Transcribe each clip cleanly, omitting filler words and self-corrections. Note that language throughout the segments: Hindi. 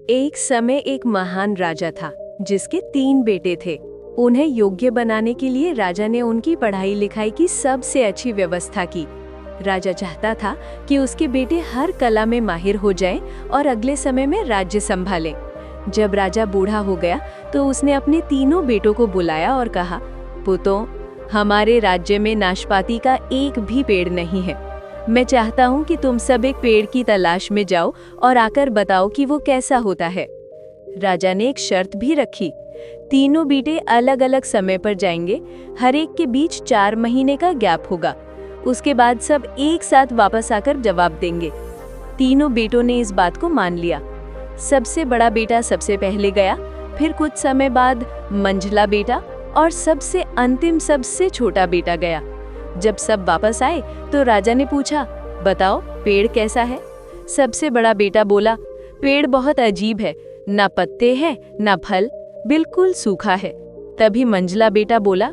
एक समय एक महान राजा था जिसके 3 बेटे थे। उन्हें योग्य बनाने के लिए राजा ने उनकी पढ़ाई लिखाई की सबसे अच्छी व्यवस्था की। राजा चाहता था कि उसके बेटे हर कला में माहिर हो जाएं और अगले समय में राज्य संभालें। जब राजा बूढ़ा हो गया तो उसने अपने तीनों बेटों को बुलाया और कहा, पुत्रों, हमारे राज्य में नाशपाती का एक भी पेड़ नहीं है। मैं चाहता हूँ कि तुम सब एक पेड़ की तलाश में जाओ और आकर बताओ कि वो कैसा होता है। राजा ने एक शर्त भी रखी, तीनों बेटे अलग अलग समय पर जाएंगे, हर एक के बीच 4 महीने का गैप होगा। उसके बाद सब एक साथ वापस आकर जवाब देंगे। तीनों बेटों ने इस बात को मान लिया। सबसे बड़ा बेटा सबसे पहले गया, फिर कुछ समय बाद मंझला बेटा और सबसे अंतिम सबसे छोटा बेटा गया। जब सब वापस आए तो राजा ने पूछा, बताओ पेड़ कैसा है? सबसे बड़ा बेटा बोला, पेड़ बहुत अजीब है, ना पत्ते हैं ना फल, बिल्कुल सूखा है। तभी मंझला बेटा बोला,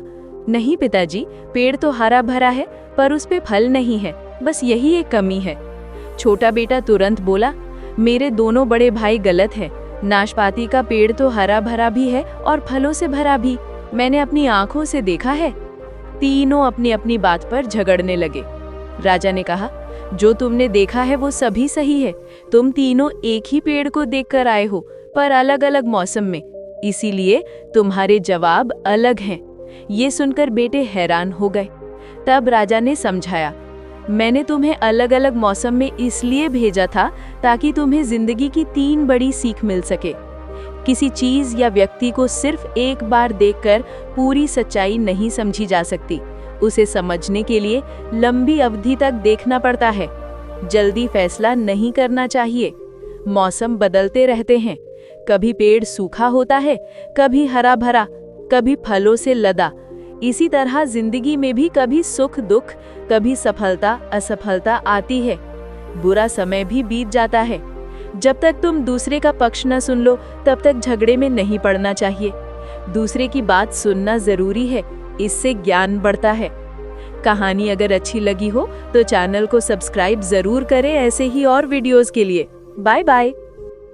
नहीं पिताजी, पेड़ तो हरा भरा है पर उस पे फल नहीं है, बस यही एक कमी है। छोटा बेटा तुरंत बोला, मेरे दोनों बड़े भाई गलत हैं, नाशपाती का पेड़ तो हरा भरा भी है और फलों से भरा भी, मैंने अपनी आंखों से देखा है। तीनों अपनी अपनी बात पर झगड़ने लगे। राजा ने कहा, जो तुमने देखा है वो सभी सही है, तुम तीनों एक ही पेड़ को देखकर आए हो पर अलग अलग मौसम में, इसीलिए तुम्हारे जवाब अलग हैं। ये सुनकर बेटे हैरान हो गए। तब राजा ने समझाया, मैंने तुम्हें अलग अलग मौसम में इसलिए भेजा था ताकि तुम्हें जिंदगी की 3 बड़ी सीख मिल सके। किसी चीज या व्यक्ति को सिर्फ एक बार देखकर पूरी सच्चाई नहीं समझी जा सकती, उसे समझने के लिए लंबी अवधि तक देखना पड़ता है। जल्दी फैसला नहीं करना चाहिए। मौसम बदलते रहते हैं, कभी पेड़ सूखा होता है, कभी हरा भरा, कभी फलों से लदा। इसी तरह जिंदगी में भी कभी सुख दुख, कभी सफलता असफलता आती है। बुरा समय भी बीत जाता है। जब तक तुम दूसरे का पक्ष न सुन लो तब तक झगड़े में नहीं पड़ना चाहिए। दूसरे की बात सुनना जरूरी है, इससे ज्ञान बढ़ता है। कहानी अगर अच्छी लगी हो तो चैनल को सब्सक्राइब जरूर करें ऐसे ही और वीडियोस के लिए। Bye bye.